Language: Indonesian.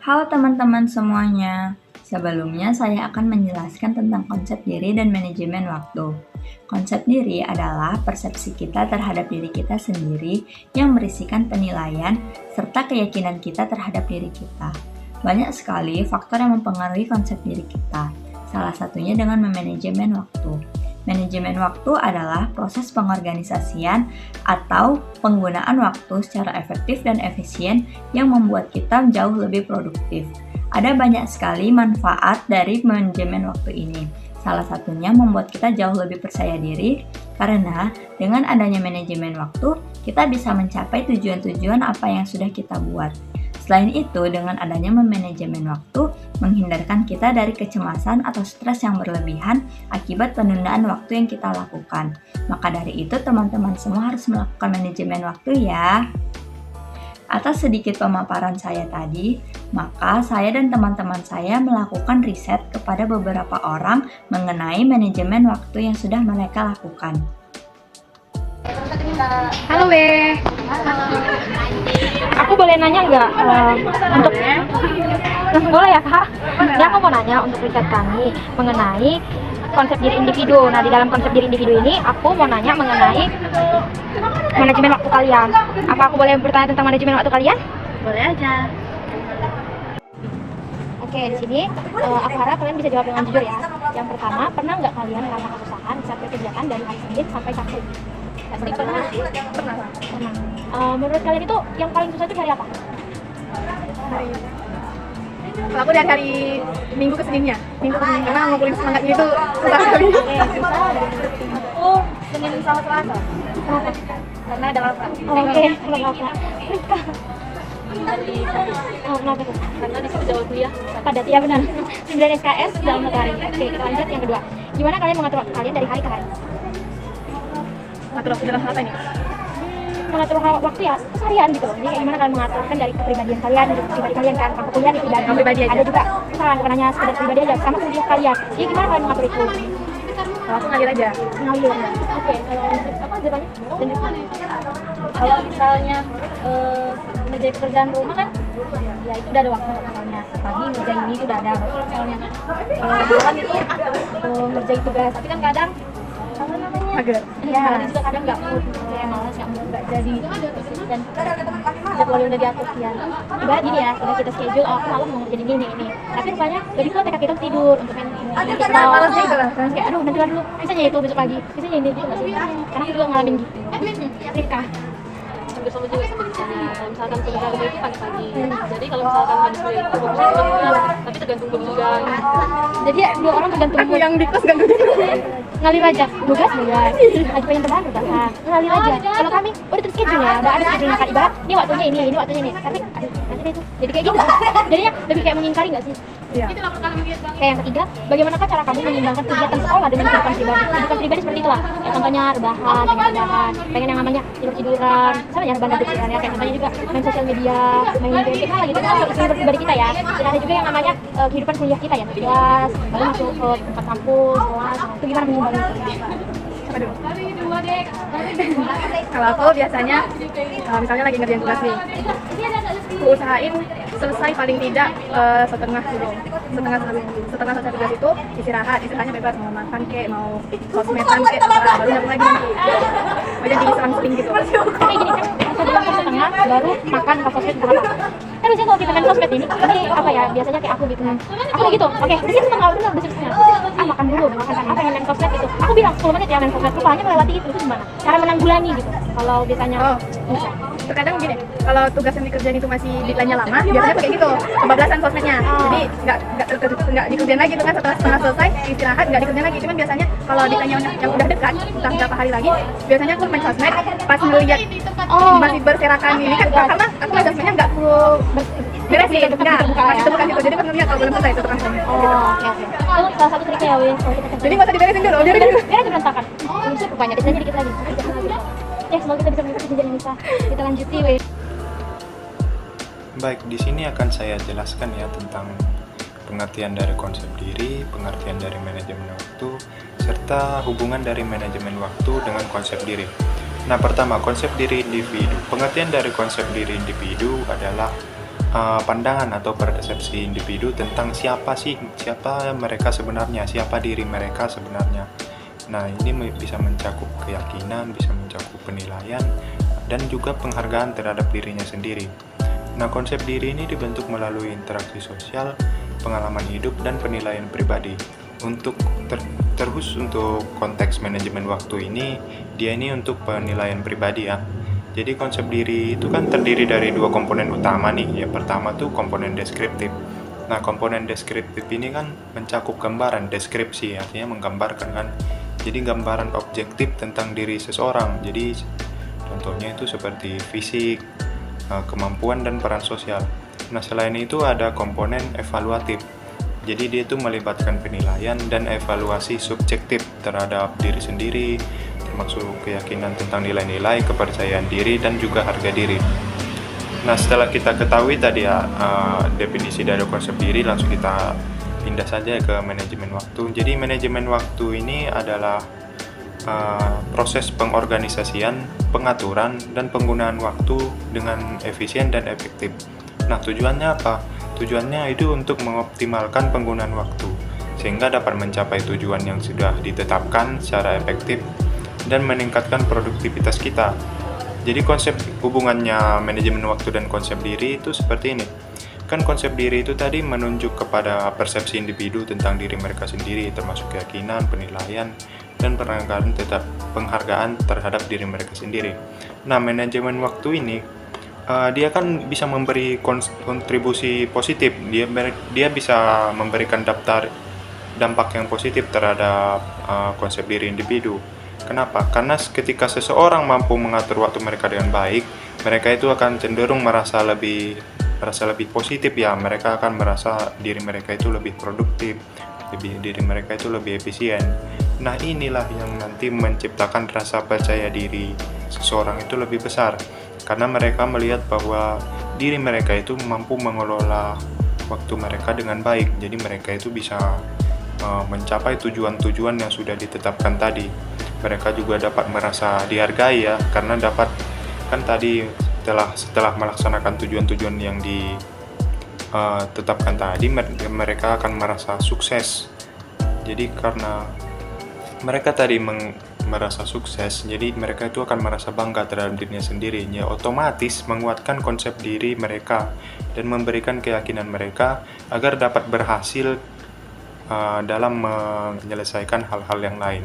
Halo teman-teman semuanya, sebelumnya saya akan menjelaskan tentang konsep diri dan manajemen waktu. Konsep diri adalah persepsi kita terhadap diri kita sendiri yang berisikan penilaian serta keyakinan kita terhadap diri kita. Banyak sekali faktor yang mempengaruhi konsep diri kita, salah satunya dengan memanajemen waktu. Manajemen waktu adalah proses pengorganisasian atau penggunaan waktu secara efektif dan efisien yang membuat kita jauh lebih produktif. Ada banyak sekali manfaat dari manajemen waktu ini. Salah satunya membuat kita jauh lebih percaya diri karena dengan adanya manajemen waktu, kita bisa mencapai tujuan-tujuan apa yang sudah kita buat. Selain itu, dengan adanya memanajemen waktu, menghindarkan kita dari kecemasan atau stres yang berlebihan akibat penundaan waktu yang kita lakukan. Maka dari itu, teman-teman semua harus melakukan manajemen waktu ya. Atas sedikit pemaparan saya tadi, maka saya dan teman-teman saya melakukan riset kepada beberapa orang mengenai manajemen waktu yang sudah mereka lakukan. Halo Le. Aku boleh nanya nggak boleh ya Kak? Jadi aku mau nanya untuk riset kami mengenai konsep diri individu. Nah, di dalam konsep diri individu ini aku mau nanya mengenai manajemen waktu kalian. Apa aku boleh bertanya tentang manajemen waktu kalian? Boleh aja. Oke, di sini aku harap kalian bisa jawab dengan jujur ya. Yang pertama, pernah nggak kalian merasa kesusahan saat berkegiatan dari hari Senin sampai Sabtu? Pernah. Menurut kalian itu yang paling susah itu hari apa? Kalau aku dari hari Minggu ke Seninnya. Karena ngumpulin semangatnya itu susah sekali. Aku Senin sama Selasa. Karena ada lapar. Oke, kenapa? Kenapa tuh? Karena di situ jadwal kuliah. Padat, ya benar. 9 SKS dalam 1 hari. Oke, kita lanjut yang kedua. Gimana kalian mengatur waktu kalian dari hari ke hari? Ngatur waktu dalam apa ini? Mengatur waktu ya keseharian gitu loh. Jadi kayak gimana kalian mengaturkan dari kepribadian kalian, hidup pribadi kalian kan, kalau kuliah di Pribadi aja. Ada juga misalkan bukan hanya sekedar pribadi aja, sama kuliah kalian. Jadi gimana kalian mengatur itu? Kalau aku ngalir aja. Ngalir. Oke, kalau apa jawabannya? Kalau misalnya ngerjain pekerjaan rumah kan, ya itu udah ada waktu misalnya pagi ngerjain ini itu udah ada. Misalnya malam itu ngerjain tugas, tapi kan kadang apa namanya? Mager. Iya. Kadang juga kadang nggak mood, kayak malas nggak jadi. Dan jadwalnya udah diatur ya. Ibarat gini ya, udah kita schedule, aku malam mau ngerjain ini. Tapi rupanya lebih kuat tekad kita tidur untuk main ini. Malasnya itu lah. Terus kayak aduh nanti lah dulu, misalnya itu besok pagi, misalnya ini gitu nggak sih? Karena aku juga ngalamin gitu. Rika. Hampir sama juga sama misalnya kalau misalkan kerja rumah itu pagi-pagi jadi kalau misalkan hari Senin itu fokusnya cuma kuliah tapi tergantung mood juga Jadi dua orang tergantung Aku yang di kos ganggu gitu. ngalir aja, tugas lagi pengen terbahan udah ngalir aja. Kalau kami udah terschedule ya, udah ada schedule kan, ibarat ini waktunya ini waktunya ini. Tapi aduh nanti deh itu jadi kayak gitu. Jadinya lebih kayak mengingkari nggak sih? Iya. Kayak yang ketiga, bagaimanakah cara kamu menyeimbangkan kegiatan sekolah dengan kehidupan pribadi? Kehidupan pribadi seperti itulah. Ya contohnya rebahan, pengen yang namanya tidur-tiduran, sama ya rebahan dan tiduran ya. Kayak contohnya juga main sosial media, main game kita lah gitu. Kan kehidupan pribadi kita ya. Dan ada juga yang namanya kehidupan kuliah kita ya, kelas, lalu masuk ke tempat kampus, kelas. Itu gimana menyeimbangkan itu? Aduh. Kalau aku biasanya misalnya lagi ngerjain tugas nih, aku usahain selesai paling tidak setengah gitu. Setengah selesai tugas itu istirahatnya bebas, mau makan kek, mau sosmedan kek, baru nyambung lagi nanti. Banyak diselang-seling gitu. Kayak gini kan, setengah baru makan ke sosmed berapa? Kan biasanya kalau kita main sosmed ini apa ya, biasanya kayak aku gitu. Aku kayak gitu, oke, di sini setengah benar, di sini setengah. Makan dulu, apa yang main sosmed itu. Aku bilang 10 menit ya main sosmed, rupanya melewati itu gimana? Cara menanggulangi gitu. Kalau biasanya bisa. Terkadang gini, kalau tugas yang dikerjain itu masih deadline-nya lama, biasanya pakai gitu, kebablasan sosmednya. Jadi nggak dikerjain lagi tuh kan, setelah setengah selesai istirahat nggak dikerjain lagi. Cuman biasanya kalau deadline-nya yang udah dekat, entah berapa hari lagi, biasanya aku main sosmed pas ngeliat masih berserakan ini kan, karena aku main sosmednya nggak perlu beres sih, nggak masih temukan gitu. Jadi pas ngeliat kalau belum selesai itu kan gitu. Oke. Itu salah satu triknya ya, Win. Jadi nggak usah diberesin dulu, biar Biar aja berantakan. Itu rupanya, desainnya dikit lagi. Ya, semoga kita bisa mengikuti jenjang yang bisa. Kita lanjuti, Win. Baik, di sini akan saya jelaskan ya tentang pengertian dari konsep diri, pengertian dari manajemen waktu, serta hubungan dari manajemen waktu dengan konsep diri. Nah, pertama, konsep diri individu. Pengertian dari konsep diri individu adalah pandangan atau persepsi individu tentang siapa mereka sebenarnya, siapa diri mereka sebenarnya. Nah, ini bisa mencakup keyakinan, bisa mencakup penilaian, dan juga penghargaan terhadap dirinya sendiri. Nah, konsep diri ini dibentuk melalui interaksi sosial, pengalaman hidup, dan penilaian pribadi. Terkhusus untuk konteks manajemen waktu ini, dia ini untuk penilaian pribadi ya. Jadi konsep diri itu kan terdiri dari dua komponen utama nih. Yang pertama tuh komponen deskriptif. Nah, komponen deskriptif ini kan mencakup gambaran, deskripsi, artinya menggambarkan kan. Jadi gambaran objektif tentang diri seseorang. Jadi contohnya itu seperti fisik, kemampuan, dan peran sosial. Nah, selain itu ada komponen evaluatif. Jadi dia itu melibatkan penilaian dan evaluasi subjektif terhadap diri sendiri, termasuk keyakinan tentang nilai-nilai, kepercayaan diri, dan juga harga diri. Nah, setelah kita ketahui tadi ya definisi dari konsep diri, langsung kita pindah saja ke manajemen waktu. Jadi manajemen waktu ini adalah proses pengorganisasian, pengaturan, dan penggunaan waktu dengan efisien dan efektif. Nah, tujuannya apa? Tujuannya itu untuk mengoptimalkan penggunaan waktu, sehingga dapat mencapai tujuan yang sudah ditetapkan secara efektif dan meningkatkan produktivitas kita. Jadi konsep hubungannya manajemen waktu dan konsep diri itu seperti ini. Kan konsep diri itu tadi menunjuk kepada persepsi individu tentang diri mereka sendiri, termasuk keyakinan, penilaian, dan penghargaan terhadap diri mereka sendiri. Nah, manajemen waktu ini dia kan bisa memberi kontribusi positif. Dia bisa memberikan dampak yang positif terhadap konsep diri individu. Kenapa? Karena ketika seseorang mampu mengatur waktu mereka dengan baik, mereka itu akan cenderung merasa lebih positif ya. Mereka akan merasa diri mereka itu lebih produktif, diri mereka itu lebih efisien. Nah, inilah yang nanti menciptakan rasa percaya diri seseorang itu lebih besar, karena mereka melihat bahwa diri mereka itu mampu mengelola waktu mereka dengan baik. Jadi mereka itu bisa mencapai tujuan-tujuan yang sudah ditetapkan tadi. Mereka juga dapat merasa dihargai ya, karena dapat kan tadi setelah melaksanakan tujuan-tujuan yang ditetapkan tadi, mereka akan merasa sukses. Jadi karena mereka tadi merasa sukses, jadi mereka itu akan merasa bangga terhadap dirinya sendiri, ya otomatis menguatkan konsep diri mereka dan memberikan keyakinan mereka agar dapat berhasil dalam menyelesaikan hal-hal yang lain.